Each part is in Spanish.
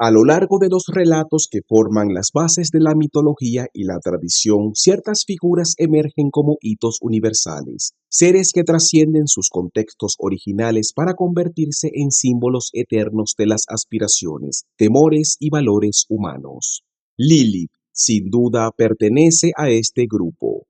A lo largo de los relatos que forman las bases de la mitología y la tradición, ciertas figuras emergen como hitos universales, seres que trascienden sus contextos originales para convertirse en símbolos eternos de las aspiraciones, temores y valores humanos. Lilith, sin duda, pertenece a este grupo.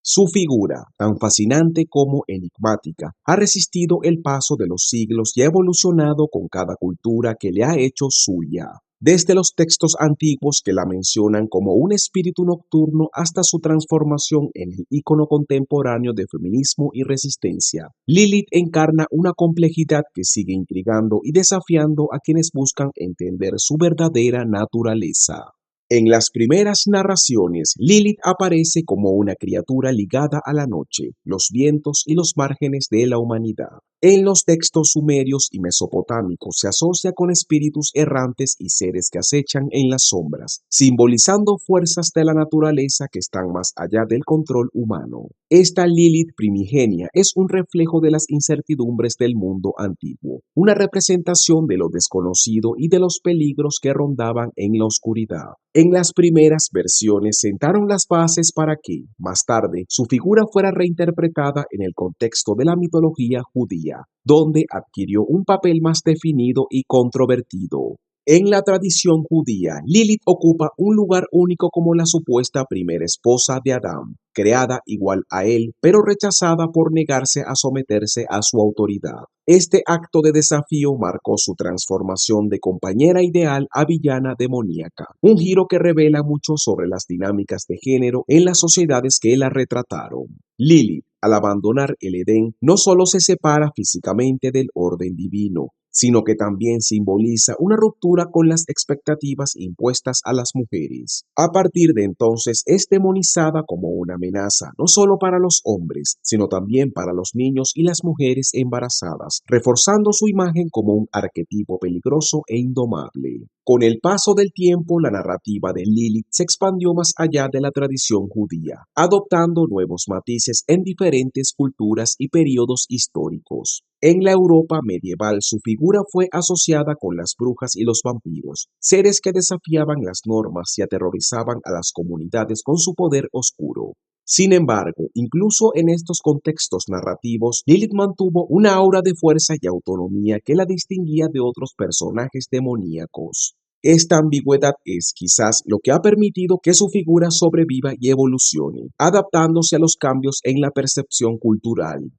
Su figura, tan fascinante como enigmática, ha resistido el paso de los siglos y ha evolucionado con cada cultura que le ha hecho suya. Desde los textos antiguos que la mencionan como un espíritu nocturno hasta su transformación en el ícono contemporáneo de feminismo y resistencia, Lilith encarna una complejidad que sigue intrigando y desafiando a quienes buscan entender su verdadera naturaleza. En las primeras narraciones, Lilith aparece como una criatura ligada a la noche, los vientos y los márgenes de la humanidad. En los textos sumerios y mesopotámicos se asocia con espíritus errantes y seres que acechan en las sombras, simbolizando fuerzas de la naturaleza que están más allá del control humano. Esta Lilith primigenia es un reflejo de las incertidumbres del mundo antiguo, una representación de lo desconocido y de los peligros que rondaban en la oscuridad. En las primeras versiones sentaron las bases para que, más tarde, su figura fuera reinterpretada en el contexto de la mitología judía, donde adquirió un papel más definido y controvertido. En la tradición judía, Lilith ocupa un lugar único como la supuesta primera esposa de Adán, creada igual a él, pero rechazada por negarse a someterse a su autoridad. Este acto de desafío marcó su transformación de compañera ideal a villana demoníaca, un giro que revela mucho sobre las dinámicas de género en las sociedades que la retrataron. Lilith, al abandonar el Edén, no solo se separa físicamente del orden divino, sino que también simboliza una ruptura con las expectativas impuestas a las mujeres. A partir de entonces es demonizada como una amenaza, no solo para los hombres, sino también para los niños y las mujeres embarazadas, reforzando su imagen como un arquetipo peligroso e indomable. Con el paso del tiempo, la narrativa de Lilith se expandió más allá de la tradición judía, adoptando nuevos matices en diferentes culturas y periodos históricos. En la Europa medieval, su figura fue asociada con las brujas y los vampiros, seres que desafiaban las normas y aterrorizaban a las comunidades con su poder oscuro. Sin embargo, incluso en estos contextos narrativos, Lilith mantuvo una aura de fuerza y autonomía que la distinguía de otros personajes demoníacos. Esta ambigüedad es quizás lo que ha permitido que su figura sobreviva y evolucione, adaptándose a los cambios en la percepción cultural.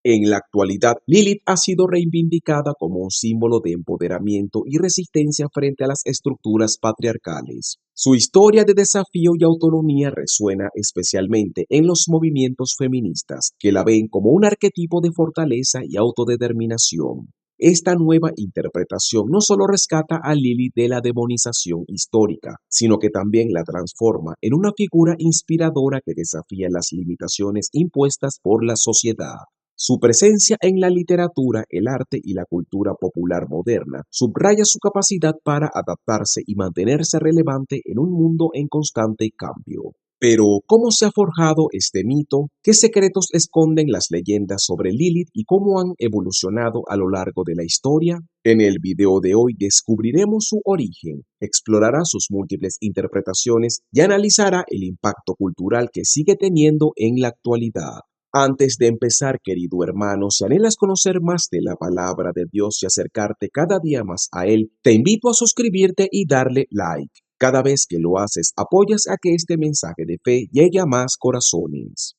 En la actualidad, Lilith ha sido reivindicada como un símbolo de empoderamiento y resistencia frente a las estructuras patriarcales. Su historia de desafío y autonomía resuena especialmente en los movimientos feministas, que la ven como un arquetipo de fortaleza y autodeterminación. Esta nueva interpretación no solo rescata a Lilith de la demonización histórica, sino que también la transforma en una figura inspiradora que desafía las limitaciones impuestas por la sociedad. Su presencia en la literatura, el arte y la cultura popular moderna subraya su capacidad para adaptarse y mantenerse relevante en un mundo en constante cambio. Pero, ¿cómo se ha forjado este mito? ¿Qué secretos esconden las leyendas sobre Lilith y cómo han evolucionado a lo largo de la historia? En el video de hoy descubriremos su origen, explorará sus múltiples interpretaciones y analizará el impacto cultural que sigue teniendo en la actualidad. Antes de empezar, querido hermano, si anhelas conocer más de la palabra de Dios y acercarte cada día más a Él, te invito a suscribirte y darle like. Cada vez que lo haces, apoyas a que este mensaje de fe llegue a más corazones.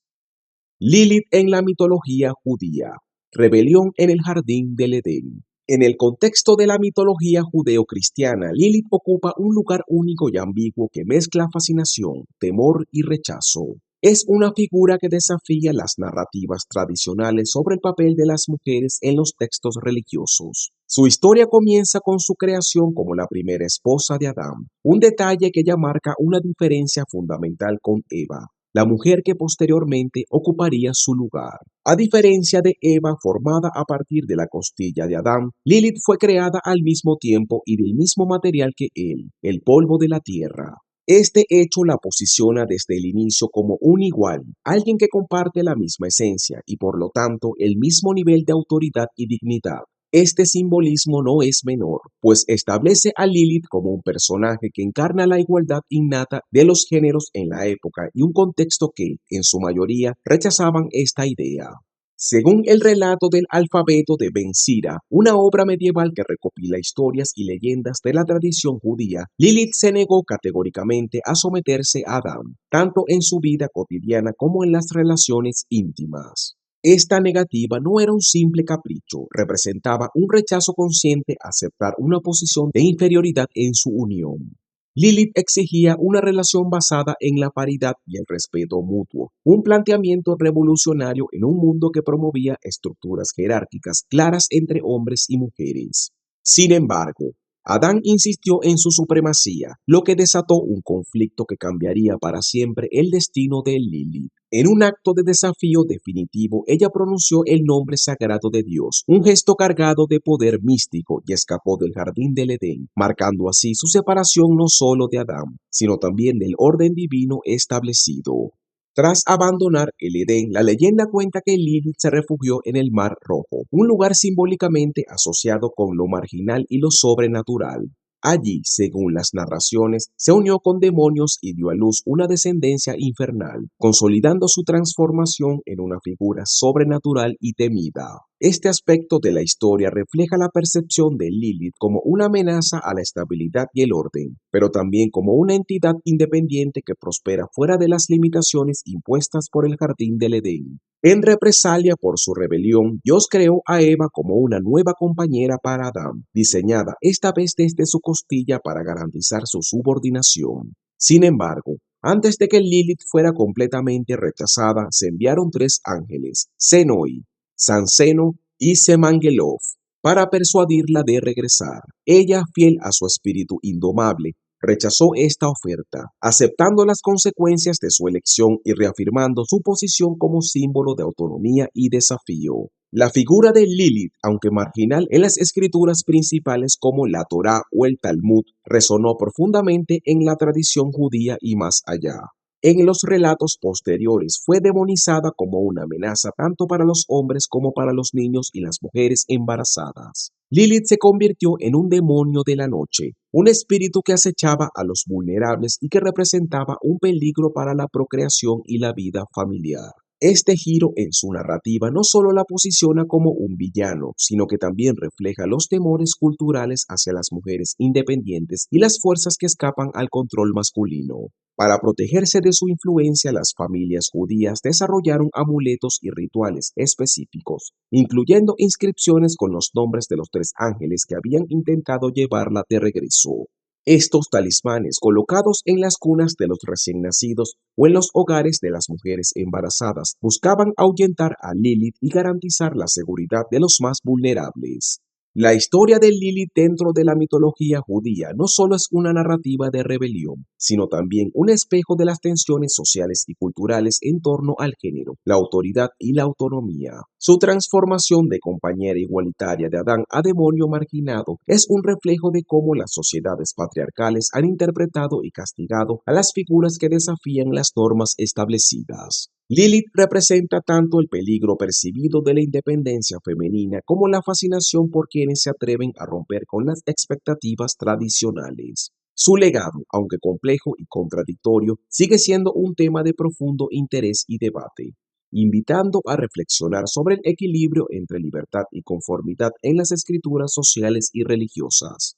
Lilith en la mitología judía. Rebelión en el jardín del Edén. En el contexto de la mitología judeo-cristiana, Lilith ocupa un lugar único y ambiguo que mezcla fascinación, temor y rechazo. Es una figura que desafía las narrativas tradicionales sobre el papel de las mujeres en los textos religiosos. Su historia comienza con su creación como la primera esposa de Adán, un detalle que ya marca una diferencia fundamental con Eva, la mujer que posteriormente ocuparía su lugar. A diferencia de Eva, formada a partir de la costilla de Adán, Lilith fue creada al mismo tiempo y del mismo material que él, el polvo de la tierra. Este hecho la posiciona desde el inicio como un igual, alguien que comparte la misma esencia y por lo tanto el mismo nivel de autoridad y dignidad. Este simbolismo no es menor, pues establece a Lilith como un personaje que encarna la igualdad innata de los géneros en la época y un contexto que, en su mayoría, rechazaban esta idea. Según el relato del alfabeto de Ben Sira, una obra medieval que recopila historias y leyendas de la tradición judía, Lilith se negó categóricamente a someterse a Adán, tanto en su vida cotidiana como en las relaciones íntimas. Esta negativa no era un simple capricho, representaba un rechazo consciente a aceptar una posición de inferioridad en su unión. Lilith exigía una relación basada en la paridad y el respeto mutuo, un planteamiento revolucionario en un mundo que promovía estructuras jerárquicas claras entre hombres y mujeres. Sin embargo, Adán insistió en su supremacía, lo que desató un conflicto que cambiaría para siempre el destino de Lilith. En un acto de desafío definitivo, ella pronunció el nombre sagrado de Dios, un gesto cargado de poder místico, y escapó del jardín del Edén, marcando así su separación no solo de Adán, sino también del orden divino establecido. Tras abandonar el Edén, la leyenda cuenta que Lilith se refugió en el Mar Rojo, un lugar simbólicamente asociado con lo marginal y lo sobrenatural. Allí, según las narraciones, se unió con demonios y dio a luz una descendencia infernal, consolidando su transformación en una figura sobrenatural y temida. Este aspecto de la historia refleja la percepción de Lilith como una amenaza a la estabilidad y el orden, pero también como una entidad independiente que prospera fuera de las limitaciones impuestas por el jardín del Edén. En represalia por su rebelión, Dios creó a Eva como una nueva compañera para Adán, diseñada esta vez desde su costilla para garantizar su subordinación. Sin embargo, antes de que Lilith fuera completamente rechazada, se enviaron tres ángeles, Senoi, Sanseno y Semangelov, para persuadirla de regresar. Ella, fiel a su espíritu indomable, rechazó esta oferta, aceptando las consecuencias de su elección y reafirmando su posición como símbolo de autonomía y desafío. La figura de Lilith, aunque marginal en las escrituras principales como la Torá o el Talmud, resonó profundamente en la tradición judía y más allá. En los relatos posteriores fue demonizada como una amenaza tanto para los hombres como para los niños y las mujeres embarazadas. Lilith se convirtió en un demonio de la noche, un espíritu que acechaba a los vulnerables y que representaba un peligro para la procreación y la vida familiar. Este giro en su narrativa no solo la posiciona como un villano, sino que también refleja los temores culturales hacia las mujeres independientes y las fuerzas que escapan al control masculino. Para protegerse de su influencia, las familias judías desarrollaron amuletos y rituales específicos, incluyendo inscripciones con los nombres de los tres ángeles que habían intentado llevarla de regreso. Estos talismanes, colocados en las cunas de los recién nacidos o en los hogares de las mujeres embarazadas, buscaban ahuyentar a Lilith y garantizar la seguridad de los más vulnerables. La historia de Lilith dentro de la mitología judía no solo es una narrativa de rebelión, sino también un espejo de las tensiones sociales y culturales en torno al género, la autoridad y la autonomía. Su transformación de compañera igualitaria de Adán a demonio marginado es un reflejo de cómo las sociedades patriarcales han interpretado y castigado a las figuras que desafían las normas establecidas. Lilith representa tanto el peligro percibido de la independencia femenina como la fascinación por quienes se atreven a romper con las expectativas tradicionales. Su legado, aunque complejo y contradictorio, sigue siendo un tema de profundo interés y debate, invitando a reflexionar sobre el equilibrio entre libertad y conformidad en las escrituras sociales y religiosas.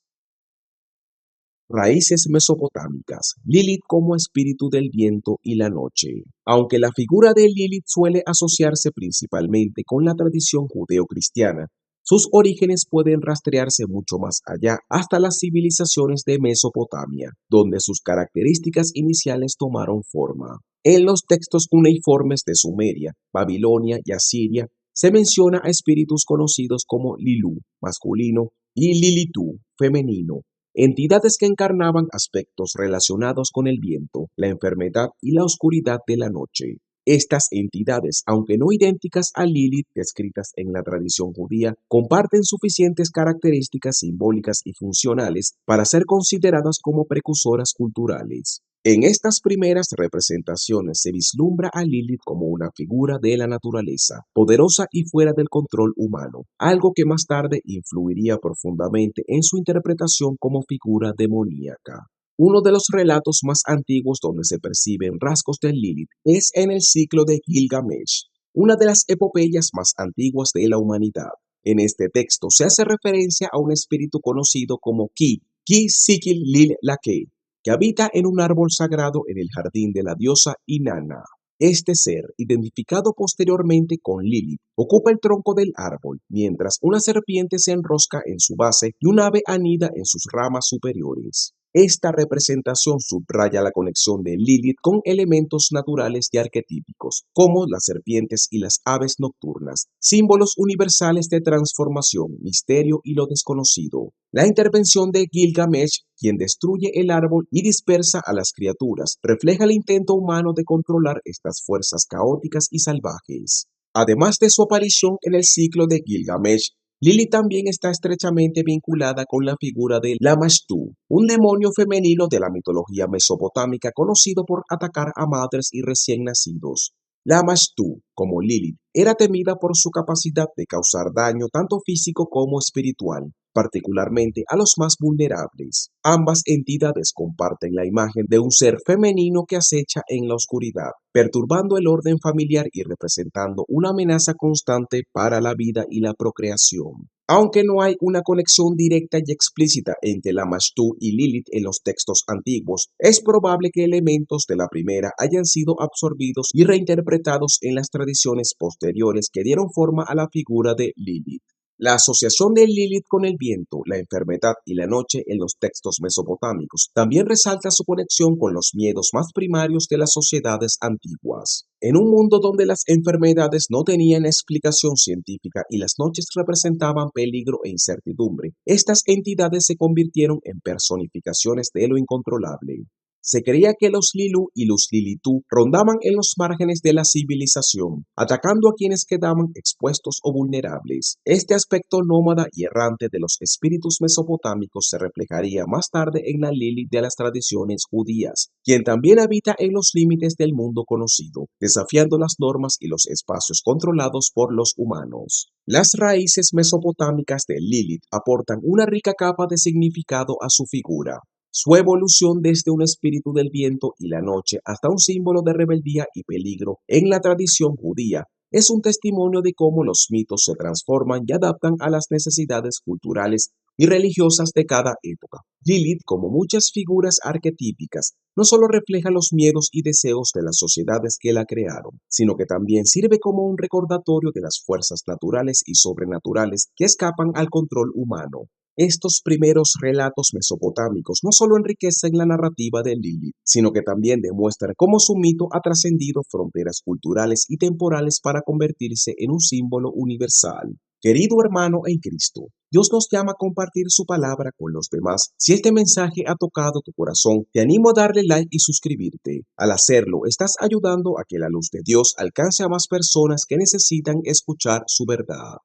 Raíces mesopotámicas, Lilith como espíritu del viento y la noche. Aunque la figura de Lilith suele asociarse principalmente con la tradición judeocristiana, sus orígenes pueden rastrearse mucho más allá, hasta las civilizaciones de Mesopotamia, donde sus características iniciales tomaron forma. En los textos cuneiformes de Sumeria, Babilonia y Asiria, se menciona a espíritus conocidos como Lilu, masculino, y Lilitu, femenino, entidades que encarnaban aspectos relacionados con el viento, la enfermedad y la oscuridad de la noche. Estas entidades, aunque no idénticas a Lilith descritas en la tradición judía, comparten suficientes características simbólicas y funcionales para ser consideradas como precursoras culturales. En estas primeras representaciones se vislumbra a Lilith como una figura de la naturaleza, poderosa y fuera del control humano, algo que más tarde influiría profundamente en su interpretación como figura demoníaca. Uno de los relatos más antiguos donde se perciben rasgos de Lilith es en el ciclo de Gilgamesh, una de las epopeyas más antiguas de la humanidad. En este texto se hace referencia a un espíritu conocido como Ki-Sikil Lil Lake, que habita en un árbol sagrado en el jardín de la diosa Inanna. Este ser, identificado posteriormente con Lilith, ocupa el tronco del árbol, mientras una serpiente se enrosca en su base y un ave anida en sus ramas superiores. Esta representación subraya la conexión de Lilith con elementos naturales y arquetípicos, como las serpientes y las aves nocturnas, símbolos universales de transformación, misterio y lo desconocido. La intervención de Gilgamesh, quien destruye el árbol y dispersa a las criaturas, refleja el intento humano de controlar estas fuerzas caóticas y salvajes. Además de su aparición en el ciclo de Gilgamesh, Lilith también está estrechamente vinculada con la figura de Lamashtu, un demonio femenino de la mitología mesopotámica conocido por atacar a madres y recién nacidos. Lamashtu, como Lilith, era temida por su capacidad de causar daño tanto físico como espiritual, particularmente a los más vulnerables. Ambas entidades comparten la imagen de un ser femenino que acecha en la oscuridad, perturbando el orden familiar y representando una amenaza constante para la vida y la procreación. Aunque no hay una conexión directa y explícita entre Lamashtu y Lilith en los textos antiguos, es probable que elementos de la primera hayan sido absorbidos y reinterpretados en las tradiciones posteriores que dieron forma a la figura de Lilith. La asociación de Lilith con el viento, la enfermedad y la noche en los textos mesopotámicos también resalta su conexión con los miedos más primarios de las sociedades antiguas. En un mundo donde las enfermedades no tenían explicación científica y las noches representaban peligro e incertidumbre, estas entidades se convirtieron en personificaciones de lo incontrolable. Se creía que los Lilu y los Lilitú rondaban en los márgenes de la civilización, atacando a quienes quedaban expuestos o vulnerables. Este aspecto nómada y errante de los espíritus mesopotámicos se reflejaría más tarde en la Lilith de las tradiciones judías, quien también habita en los límites del mundo conocido, desafiando las normas y los espacios controlados por los humanos. Las raíces mesopotámicas de Lilith aportan una rica capa de significado a su figura. Su evolución desde un espíritu del viento y la noche hasta un símbolo de rebeldía y peligro en la tradición judía es un testimonio de cómo los mitos se transforman y adaptan a las necesidades culturales y religiosas de cada época. Lilith, como muchas figuras arquetípicas, no solo refleja los miedos y deseos de las sociedades que la crearon, sino que también sirve como un recordatorio de las fuerzas naturales y sobrenaturales que escapan al control humano. Estos primeros relatos mesopotámicos no solo enriquecen la narrativa de Lilith, sino que también demuestran cómo su mito ha trascendido fronteras culturales y temporales para convertirse en un símbolo universal. Querido hermano en Cristo, Dios nos llama a compartir su palabra con los demás. Si este mensaje ha tocado tu corazón, te animo a darle like y suscribirte. Al hacerlo, estás ayudando a que la luz de Dios alcance a más personas que necesitan escuchar su verdad.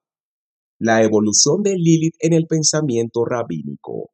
La evolución de Lilith en el pensamiento rabínico.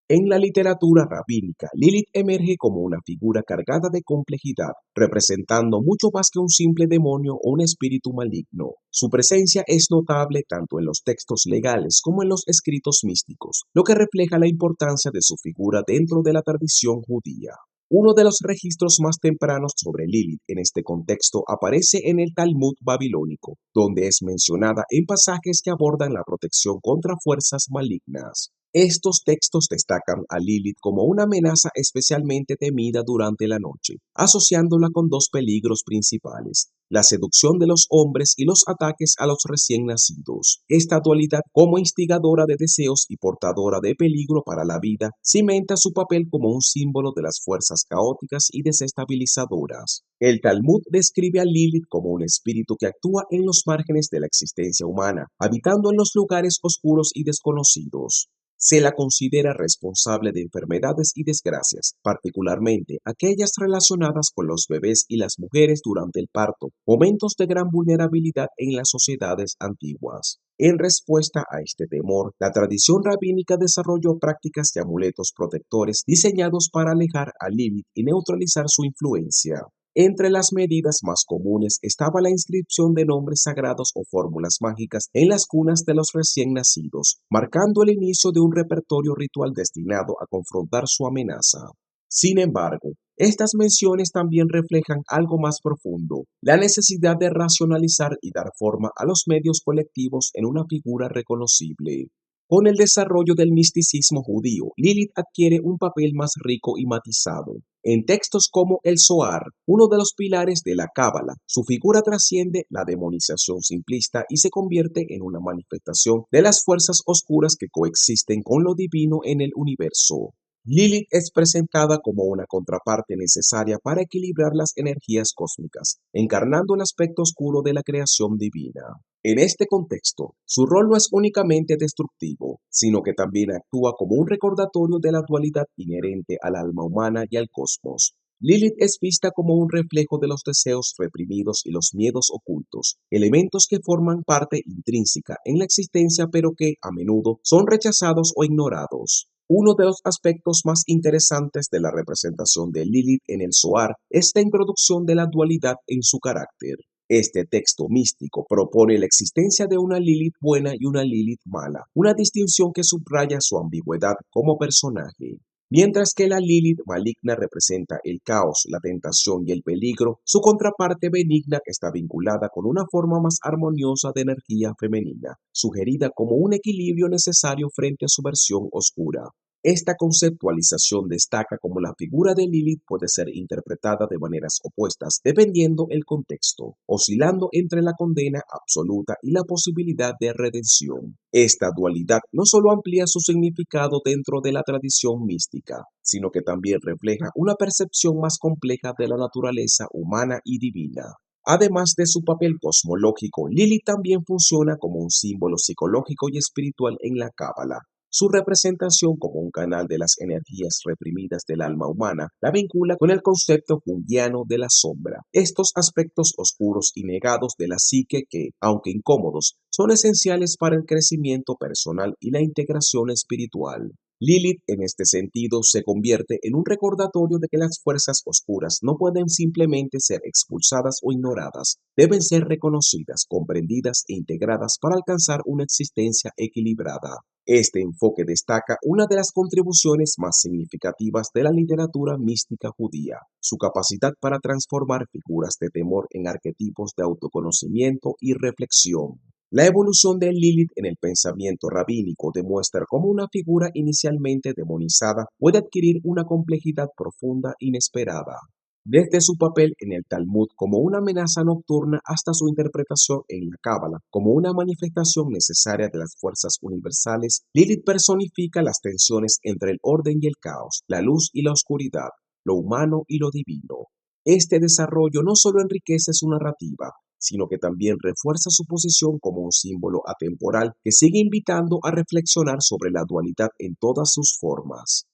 En la literatura rabínica, Lilith emerge como una figura cargada de complejidad, representando mucho más que un simple demonio o un espíritu maligno. Su presencia es notable tanto en los textos legales como en los escritos místicos, lo que refleja la importancia de su figura dentro de la tradición judía. Uno de los registros más tempranos sobre Lilith en este contexto aparece en el Talmud babilónico, donde es mencionada en pasajes que abordan la protección contra fuerzas malignas. Estos textos destacan a Lilith como una amenaza especialmente temida durante la noche, asociándola con dos peligros principales: la seducción de los hombres y los ataques a los recién nacidos. Esta dualidad, como instigadora de deseos y portadora de peligro para la vida, cimenta su papel como un símbolo de las fuerzas caóticas y desestabilizadoras. El Talmud describe a Lilith como un espíritu que actúa en los márgenes de la existencia humana, habitando en los lugares oscuros y desconocidos. Se la considera responsable de enfermedades y desgracias, particularmente aquellas relacionadas con los bebés y las mujeres durante el parto, momentos de gran vulnerabilidad en las sociedades antiguas. En respuesta a este temor, la tradición rabínica desarrolló prácticas de amuletos protectores diseñados para alejar a Lilith y neutralizar su influencia. Entre las medidas más comunes estaba la inscripción de nombres sagrados o fórmulas mágicas en las cunas de los recién nacidos, marcando el inicio de un repertorio ritual destinado a confrontar su amenaza. Sin embargo, estas menciones también reflejan algo más profundo, la necesidad de racionalizar y dar forma a los medios colectivos en una figura reconocible. Con el desarrollo del misticismo judío, Lilith adquiere un papel más rico y matizado. En textos como el Zohar, uno de los pilares de la Cábala, su figura trasciende la demonización simplista y se convierte en una manifestación de las fuerzas oscuras que coexisten con lo divino en el universo. Lilith es presentada como una contraparte necesaria para equilibrar las energías cósmicas, encarnando el aspecto oscuro de la creación divina. En este contexto, su rol no es únicamente destructivo, sino que también actúa como un recordatorio de la dualidad inherente al alma humana y al cosmos. Lilith es vista como un reflejo de los deseos reprimidos y los miedos ocultos, elementos que forman parte intrínseca en la existencia pero que, a menudo, son rechazados o ignorados. Uno de los aspectos más interesantes de la representación de Lilith en el Zohar es la introducción de la dualidad en su carácter. Este texto místico propone la existencia de una Lilith buena y una Lilith mala, una distinción que subraya su ambigüedad como personaje. Mientras que la Lilith maligna representa el caos, la tentación y el peligro, su contraparte benigna está vinculada con una forma más armoniosa de energía femenina, sugerida como un equilibrio necesario frente a su versión oscura. Esta conceptualización destaca cómo la figura de Lilith puede ser interpretada de maneras opuestas dependiendo el contexto, oscilando entre la condena absoluta y la posibilidad de redención. Esta dualidad no solo amplía su significado dentro de la tradición mística, sino que también refleja una percepción más compleja de la naturaleza humana y divina. Además de su papel cosmológico, Lilith también funciona como un símbolo psicológico y espiritual en la Cábala. Su representación como un canal de las energías reprimidas del alma humana la vincula con el concepto junguiano de la sombra, estos aspectos oscuros y negados de la psique que, aunque incómodos, son esenciales para el crecimiento personal y la integración espiritual. Lilith, en este sentido, se convierte en un recordatorio de que las fuerzas oscuras no pueden simplemente ser expulsadas o ignoradas, deben ser reconocidas, comprendidas e integradas para alcanzar una existencia equilibrada. Este enfoque destaca una de las contribuciones más significativas de la literatura mística judía, su capacidad para transformar figuras de temor en arquetipos de autoconocimiento y reflexión. La evolución de Lilith en el pensamiento rabínico demuestra cómo una figura inicialmente demonizada puede adquirir una complejidad profunda inesperada. Desde su papel en el Talmud como una amenaza nocturna hasta su interpretación en la Cábala como una manifestación necesaria de las fuerzas universales, Lilith personifica las tensiones entre el orden y el caos, la luz y la oscuridad, lo humano y lo divino. Este desarrollo no solo enriquece su narrativa, sino que también refuerza su posición como un símbolo atemporal que sigue invitando a reflexionar sobre la dualidad en todas sus formas.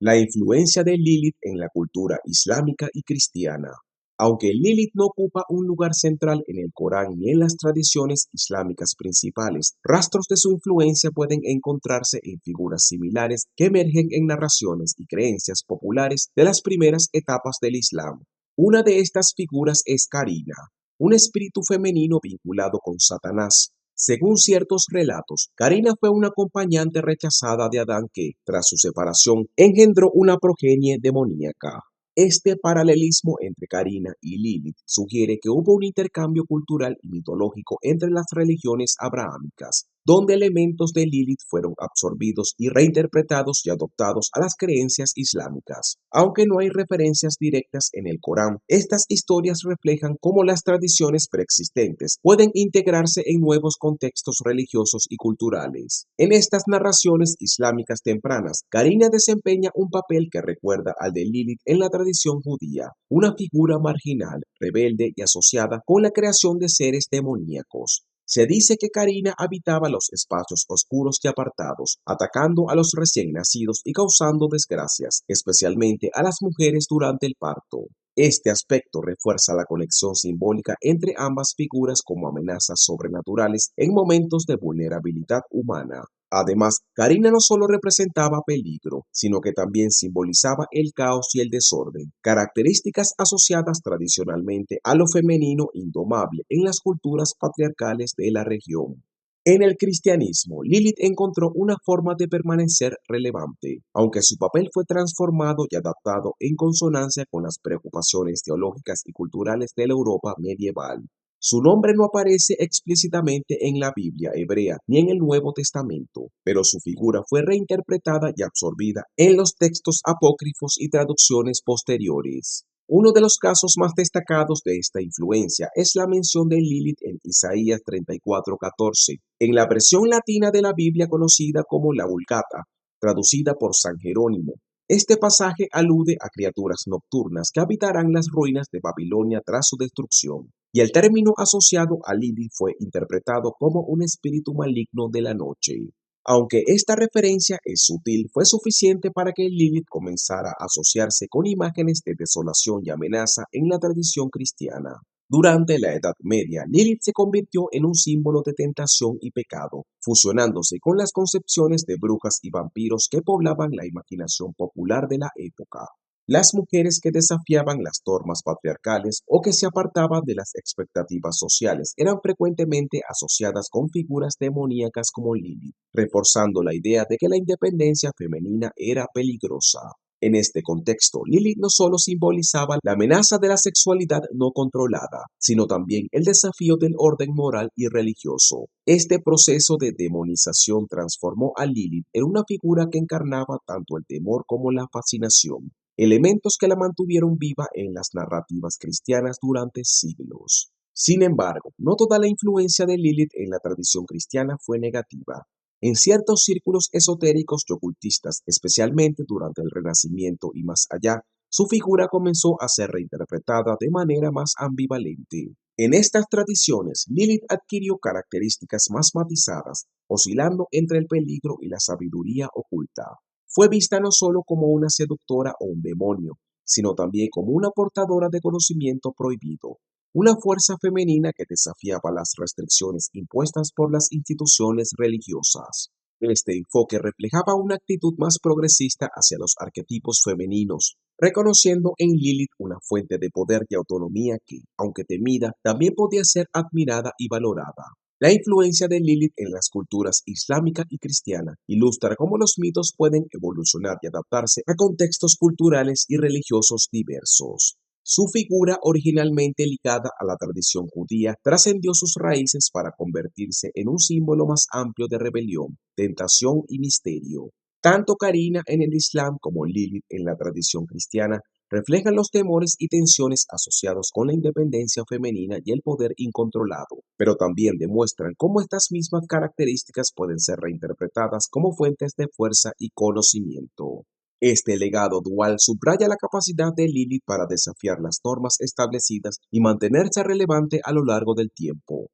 La influencia de Lilith en la cultura islámica y cristiana. Aunque Lilith no ocupa un lugar central en el Corán ni en las tradiciones islámicas principales, rastros de su influencia pueden encontrarse en figuras similares que emergen en narraciones y creencias populares de las primeras etapas del Islam. Una de estas figuras es Karina, un espíritu femenino vinculado con Satanás. Según ciertos relatos, Karina fue una acompañante rechazada de Adán que, tras su separación, engendró una progenie demoníaca. Este paralelismo entre Karina y Lilith sugiere que hubo un intercambio cultural y mitológico entre las religiones abrahámicas, donde elementos de Lilith fueron absorbidos y reinterpretados y adoptados a las creencias islámicas. Aunque no hay referencias directas en el Corán, estas historias reflejan cómo las tradiciones preexistentes pueden integrarse en nuevos contextos religiosos y culturales. En estas narraciones islámicas tempranas, Karina desempeña un papel que recuerda al de Lilith en la tradición judía, una figura marginal, rebelde y asociada con la creación de seres demoníacos. Se dice que Karina habitaba los espacios oscuros y apartados, atacando a los recién nacidos y causando desgracias, especialmente a las mujeres durante el parto. Este aspecto refuerza la conexión simbólica entre ambas figuras como amenazas sobrenaturales en momentos de vulnerabilidad humana. Además, Karina no solo representaba peligro, sino que también simbolizaba el caos y el desorden, características asociadas tradicionalmente a lo femenino indomable en las culturas patriarcales de la región. En el cristianismo, Lilith encontró una forma de permanecer relevante, aunque su papel fue transformado y adaptado en consonancia con las preocupaciones teológicas y culturales de la Europa medieval. Su nombre no aparece explícitamente en la Biblia hebrea ni en el Nuevo Testamento, pero su figura fue reinterpretada y absorbida en los textos apócrifos y traducciones posteriores. Uno de los casos más destacados de esta influencia es la mención de Lilith en Isaías 34:14, en la versión latina de la Biblia conocida como la Vulgata, traducida por San Jerónimo. Este pasaje alude a criaturas nocturnas que habitarán las ruinas de Babilonia tras su destrucción, y el término asociado a Lilith fue interpretado como un espíritu maligno de la noche. Aunque esta referencia es sutil, fue suficiente para que Lilith comenzara a asociarse con imágenes de desolación y amenaza en la tradición cristiana. Durante la Edad Media, Lilith se convirtió en un símbolo de tentación y pecado, fusionándose con las concepciones de brujas y vampiros que poblaban la imaginación popular de la época. Las mujeres que desafiaban las normas patriarcales o que se apartaban de las expectativas sociales eran frecuentemente asociadas con figuras demoníacas como Lilith, reforzando la idea de que la independencia femenina era peligrosa. En este contexto, Lilith no solo simbolizaba la amenaza de la sexualidad no controlada, sino también el desafío del orden moral y religioso. Este proceso de demonización transformó a Lilith en una figura que encarnaba tanto el temor como la fascinación, elementos que la mantuvieron viva en las narrativas cristianas durante siglos. Sin embargo, no toda la influencia de Lilith en la tradición cristiana fue negativa. En ciertos círculos esotéricos y ocultistas, especialmente durante el Renacimiento y más allá, su figura comenzó a ser reinterpretada de manera más ambivalente. En estas tradiciones, Lilith adquirió características más matizadas, oscilando entre el peligro y la sabiduría oculta. Fue vista no solo como una seductora o un demonio, sino también como una portadora de conocimiento prohibido, una fuerza femenina que desafiaba las restricciones impuestas por las instituciones religiosas. Este enfoque reflejaba una actitud más progresista hacia los arquetipos femeninos, reconociendo en Lilith una fuente de poder y autonomía que, aunque temida, también podía ser admirada y valorada. La influencia de Lilith en las culturas islámica y cristiana ilustra cómo los mitos pueden evolucionar y adaptarse a contextos culturales y religiosos diversos. Su figura, originalmente ligada a la tradición judía, trascendió sus raíces para convertirse en un símbolo más amplio de rebelión, tentación y misterio. Tanto Karina en el Islam como Lilith en la tradición cristiana reflejan los temores y tensiones asociados con la independencia femenina y el poder incontrolado, pero también demuestran cómo estas mismas características pueden ser reinterpretadas como fuentes de fuerza y conocimiento. Este legado dual subraya la capacidad de Lilith para desafiar las normas establecidas y mantenerse relevante a lo largo del tiempo.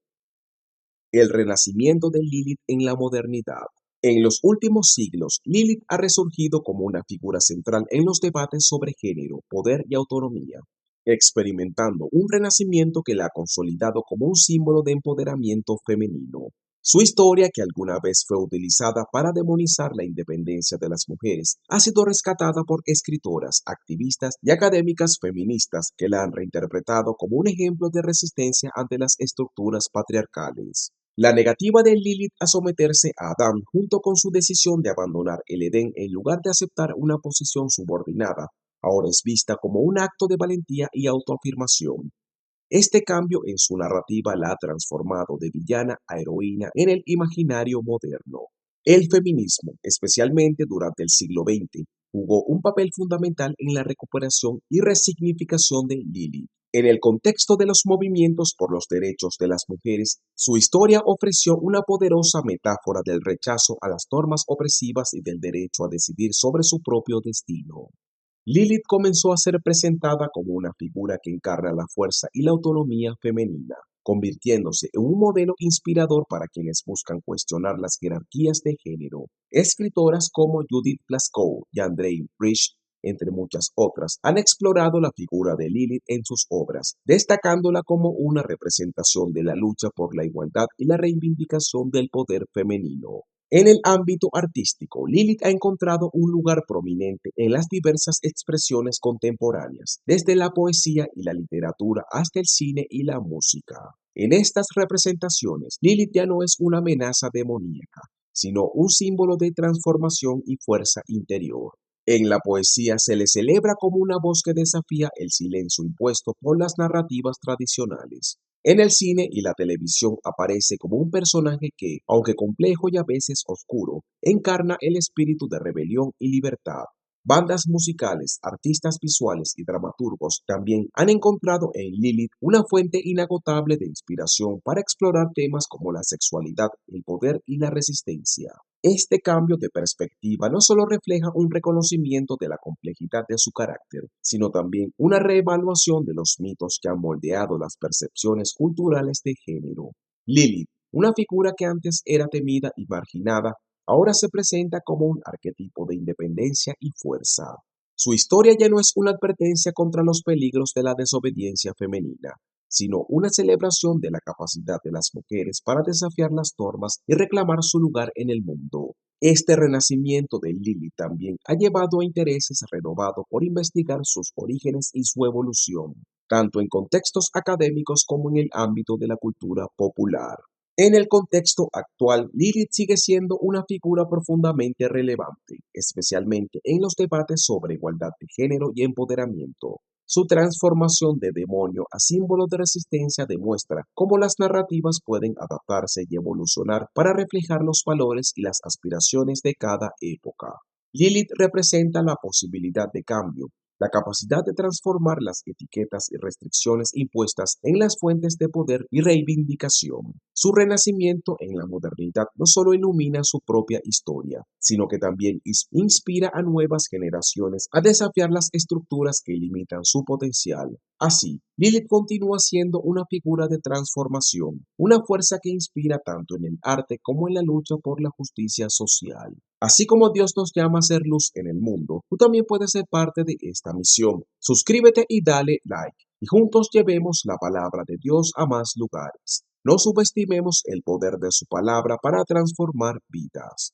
El renacimiento de Lilith en la modernidad. En los últimos siglos, Lilith ha resurgido como una figura central en los debates sobre género, poder y autonomía, experimentando un renacimiento que la ha consolidado como un símbolo de empoderamiento femenino. Su historia, que alguna vez fue utilizada para demonizar la independencia de las mujeres, ha sido rescatada por escritoras, activistas y académicas feministas que la han reinterpretado como un ejemplo de resistencia ante las estructuras patriarcales. La negativa de Lilith a someterse a Adán, junto con su decisión de abandonar el Edén en lugar de aceptar una posición subordinada, ahora es vista como un acto de valentía y autoafirmación. Este cambio en su narrativa la ha transformado de villana a heroína en el imaginario moderno. El feminismo, especialmente durante el siglo XX, jugó un papel fundamental en la recuperación y resignificación de Lilith. En el contexto de los movimientos por los derechos de las mujeres, su historia ofreció una poderosa metáfora del rechazo a las normas opresivas y del derecho a decidir sobre su propio destino. Lilith comenzó a ser presentada como una figura que encarna la fuerza y la autonomía femenina. convirtiéndose en un modelo inspirador para quienes buscan cuestionar las jerarquías de género. Escritoras como Judith Plaskow y Andrei Rich, entre muchas otras, han explorado la figura de Lilith en sus obras, destacándola como una representación de la lucha por la igualdad y la reivindicación del poder femenino. En el ámbito artístico, Lilith ha encontrado un lugar prominente en las diversas expresiones contemporáneas, desde la poesía y la literatura hasta el cine y la música. En estas representaciones, Lilith ya no es una amenaza demoníaca, sino un símbolo de transformación y fuerza interior. En la poesía se le celebra como una voz que desafía el silencio impuesto por las narrativas tradicionales. En el cine y la televisión aparece como un personaje que, aunque complejo y a veces oscuro, encarna el espíritu de rebelión y libertad. Bandas musicales, artistas visuales y dramaturgos también han encontrado en Lilith una fuente inagotable de inspiración para explorar temas como la sexualidad, el poder y la resistencia. Este cambio de perspectiva no solo refleja un reconocimiento de la complejidad de su carácter, sino también una reevaluación de los mitos que han moldeado las percepciones culturales de género. Lilith, una figura que antes era temida y marginada, ahora se presenta como un arquetipo de independencia y fuerza. Su historia ya no es una advertencia contra los peligros de la desobediencia femenina, sino una celebración de la capacidad de las mujeres para desafiar las normas y reclamar su lugar en el mundo. Este renacimiento de Lilith también ha llevado a intereses renovados por investigar sus orígenes y su evolución, tanto en contextos académicos como en el ámbito de la cultura popular. En el contexto actual, Lilith sigue siendo una figura profundamente relevante, especialmente en los debates sobre igualdad de género y empoderamiento. Su transformación de demonio a símbolo de resistencia demuestra cómo las narrativas pueden adaptarse y evolucionar para reflejar los valores y las aspiraciones de cada época. Lilith representa la posibilidad de cambio, la capacidad de transformar las etiquetas y restricciones impuestas en las fuentes de poder y reivindicación. Su renacimiento en la modernidad no solo ilumina su propia historia, sino que también inspira a nuevas generaciones a desafiar las estructuras que limitan su potencial. Así, Lilith continúa siendo una figura de transformación, una fuerza que inspira tanto en el arte como en la lucha por la justicia social. Así como Dios nos llama a ser luz en el mundo, tú también puedes ser parte de esta misión. Suscríbete y dale like, y juntos llevemos la palabra de Dios a más lugares. No subestimemos el poder de su palabra para transformar vidas.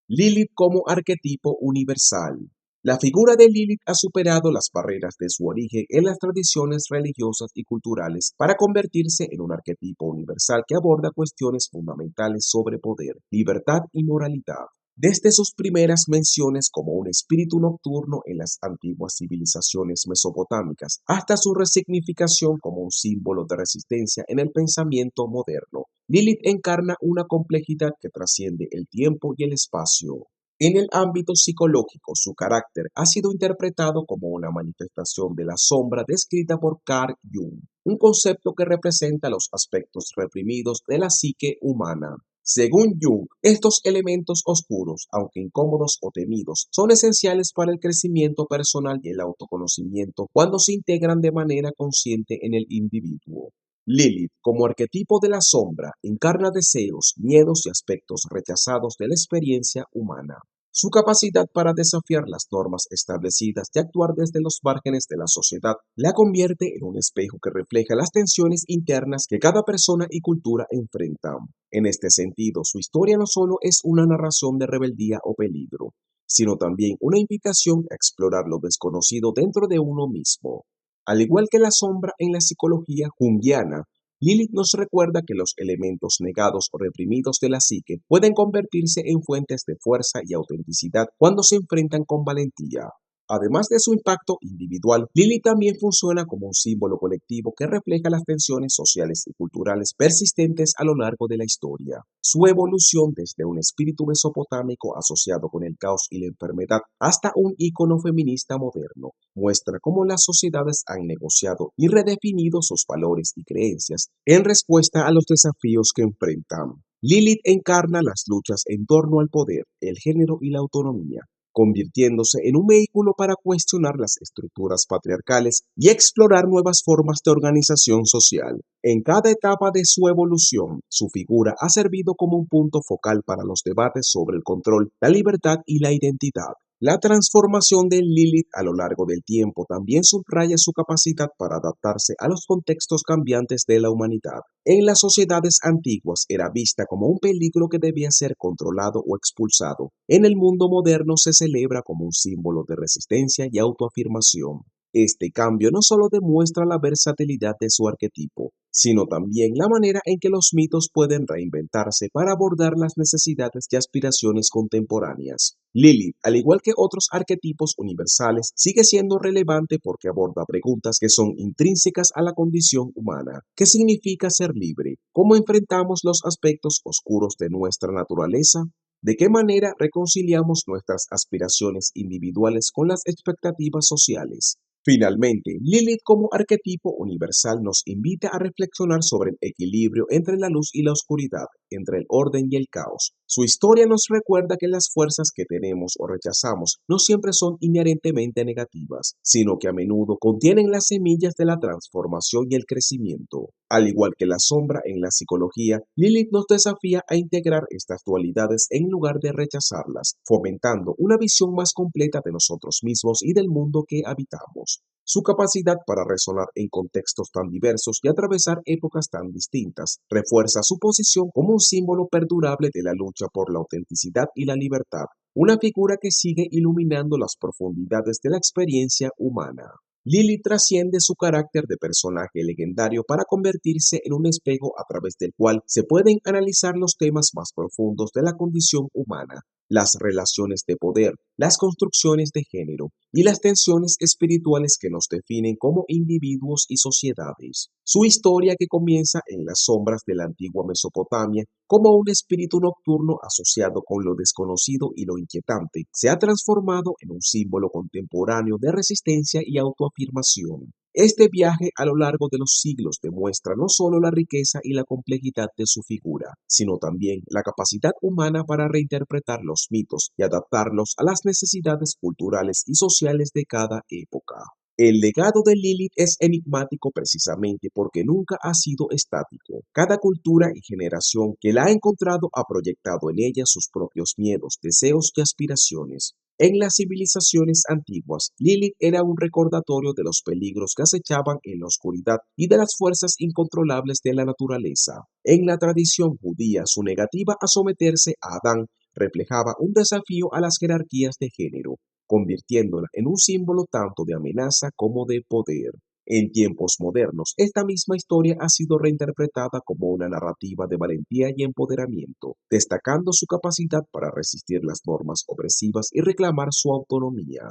Lilith como arquetipo universal. La figura de Lilith ha superado las barreras de su origen en las tradiciones religiosas y culturales para convertirse en un arquetipo universal que aborda cuestiones fundamentales sobre poder, libertad y moralidad. Desde sus primeras menciones como un espíritu nocturno en las antiguas civilizaciones mesopotámicas, hasta su resignificación como un símbolo de resistencia en el pensamiento moderno, Lilith encarna una complejidad que trasciende el tiempo y el espacio. En el ámbito psicológico, su carácter ha sido interpretado como una manifestación de la sombra descrita por Carl Jung, un concepto que representa los aspectos reprimidos de la psique humana. Según Jung, estos elementos oscuros, aunque incómodos o temidos, son esenciales para el crecimiento personal y el autoconocimiento cuando se integran de manera consciente en el individuo. Lilith, como arquetipo de la sombra, encarna deseos, miedos y aspectos rechazados de la experiencia humana. Su capacidad para desafiar las normas establecidas y actuar desde los márgenes de la sociedad la convierte en un espejo que refleja las tensiones internas que cada persona y cultura enfrentan. En este sentido, su historia no solo es una narración de rebeldía o peligro, sino también una invitación a explorar lo desconocido dentro de uno mismo. Al igual que la sombra en la psicología junguiana, Lilith nos recuerda que los elementos negados o reprimidos de la psique pueden convertirse en fuentes de fuerza y autenticidad cuando se enfrentan con valentía. Además de su impacto individual, Lilith también funciona como un símbolo colectivo que refleja las tensiones sociales y culturales persistentes a lo largo de la historia. Su evolución desde un espíritu mesopotámico asociado con el caos y la enfermedad hasta un ícono feminista moderno muestra cómo las sociedades han negociado y redefinido sus valores y creencias en respuesta a los desafíos que enfrentan. Lilith encarna las luchas en torno al poder, el género y la autonomía, convirtiéndose en un vehículo para cuestionar las estructuras patriarcales y explorar nuevas formas de organización social. En cada etapa de su evolución, su figura ha servido como un punto focal para los debates sobre el control, la libertad y la identidad. La transformación de Lilith a lo largo del tiempo también subraya su capacidad para adaptarse a los contextos cambiantes de la humanidad. En las sociedades antiguas era vista como un peligro que debía ser controlado o expulsado. En el mundo moderno se celebra como un símbolo de resistencia y autoafirmación. Este cambio no solo demuestra la versatilidad de su arquetipo, sino también la manera en que los mitos pueden reinventarse para abordar las necesidades y aspiraciones contemporáneas. Lilith, al igual que otros arquetipos universales, sigue siendo relevante porque aborda preguntas que son intrínsecas a la condición humana. ¿Qué significa ser libre? ¿Cómo enfrentamos los aspectos oscuros de nuestra naturaleza? ¿De qué manera reconciliamos nuestras aspiraciones individuales con las expectativas sociales? Finalmente, Lilith como arquetipo universal nos invita a reflexionar sobre el equilibrio entre la luz y la oscuridad, entre el orden y el caos. Su historia nos recuerda que las fuerzas que tenemos o rechazamos no siempre son inherentemente negativas, sino que a menudo contienen las semillas de la transformación y el crecimiento. Al igual que la sombra en la psicología, Lilith nos desafía a integrar estas dualidades en lugar de rechazarlas, fomentando una visión más completa de nosotros mismos y del mundo que habitamos. Su capacidad para resonar en contextos tan diversos y atravesar épocas tan distintas refuerza su posición como un símbolo perdurable de la lucha por la autenticidad y la libertad, una figura que sigue iluminando las profundidades de la experiencia humana. Lily trasciende su carácter de personaje legendario para convertirse en un espejo a través del cual se pueden analizar los temas más profundos de la condición humana, las relaciones de poder, las construcciones de género y las tensiones espirituales que nos definen como individuos y sociedades. Su historia, que comienza en las sombras de la antigua Mesopotamia como un espíritu nocturno asociado con lo desconocido y lo inquietante, se ha transformado en un símbolo contemporáneo de resistencia y autoafirmación. Este viaje a lo largo de los siglos demuestra no solo la riqueza y la complejidad de su figura, sino también la capacidad humana para reinterpretar los mitos y adaptarlos a las necesidades culturales y sociales de cada época. El legado de Lilith es enigmático precisamente porque nunca ha sido estático. Cada cultura y generación que la ha encontrado ha proyectado en ella sus propios miedos, deseos y aspiraciones. En las civilizaciones antiguas, Lilith era un recordatorio de los peligros que acechaban en la oscuridad y de las fuerzas incontrolables de la naturaleza. En la tradición judía, su negativa a someterse a Adán reflejaba un desafío a las jerarquías de género, convirtiéndola en un símbolo tanto de amenaza como de poder. En tiempos modernos, esta misma historia ha sido reinterpretada como una narrativa de valentía y empoderamiento, destacando su capacidad para resistir las normas opresivas y reclamar su autonomía.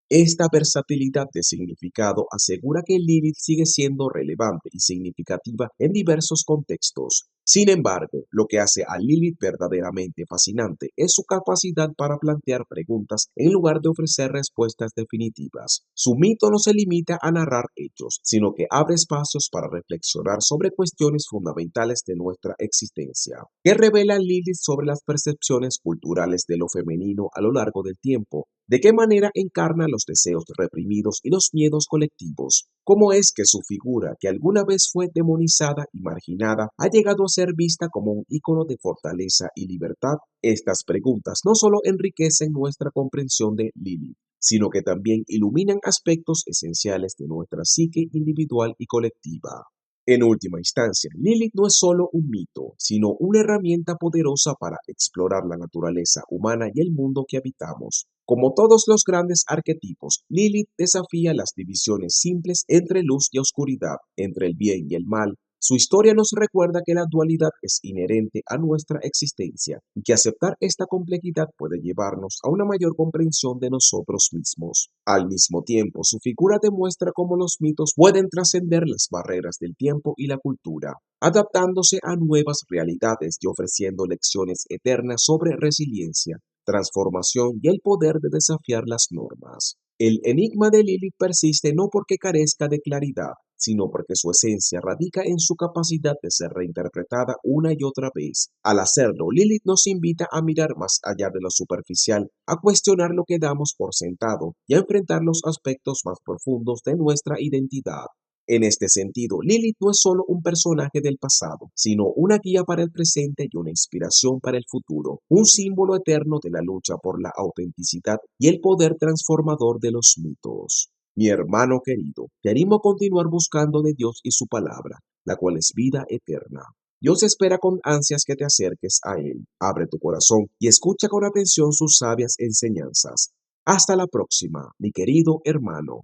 Esta versatilidad de significado asegura que Lilith sigue siendo relevante y significativa en diversos contextos. Sin embargo, lo que hace a Lilith verdaderamente fascinante es su capacidad para plantear preguntas en lugar de ofrecer respuestas definitivas. Su mito no se limita a narrar hechos, sino que abre espacios para reflexionar sobre cuestiones fundamentales de nuestra existencia. ¿Qué revela Lilith sobre las percepciones culturales de lo femenino a lo largo del tiempo? ¿De qué manera encarna los deseos reprimidos y los miedos colectivos? ¿Cómo es que su figura, que alguna vez fue demonizada y marginada, ha llegado a ser vista como un ícono de fortaleza y libertad? Estas preguntas no solo enriquecen nuestra comprensión de Lilith, sino que también iluminan aspectos esenciales de nuestra psique individual y colectiva. En última instancia, Lilith no es solo un mito, sino una herramienta poderosa para explorar la naturaleza humana y el mundo que habitamos. Como todos los grandes arquetipos, Lilith desafía las divisiones simples entre luz y oscuridad, entre el bien y el mal. Su historia nos recuerda que la dualidad es inherente a nuestra existencia y que aceptar esta complejidad puede llevarnos a una mayor comprensión de nosotros mismos. Al mismo tiempo, su figura demuestra cómo los mitos pueden trascender las barreras del tiempo y la cultura, adaptándose a nuevas realidades y ofreciendo lecciones eternas sobre resiliencia, transformación y el poder de desafiar las normas. El enigma de Lilith persiste no porque carezca de claridad, sino porque su esencia radica en su capacidad de ser reinterpretada una y otra vez. Al hacerlo, Lilith nos invita a mirar más allá de lo superficial, a cuestionar lo que damos por sentado y a enfrentar los aspectos más profundos de nuestra identidad. En este sentido, Lilith no es solo un personaje del pasado, sino una guía para el presente y una inspiración para el futuro, un símbolo eterno de la lucha por la autenticidad y el poder transformador de los mitos. Mi hermano querido, te animo a continuar buscando de Dios y su palabra, la cual es vida eterna. Dios espera con ansias que te acerques a Él. Abre tu corazón y escucha con atención sus sabias enseñanzas. Hasta la próxima, mi querido hermano.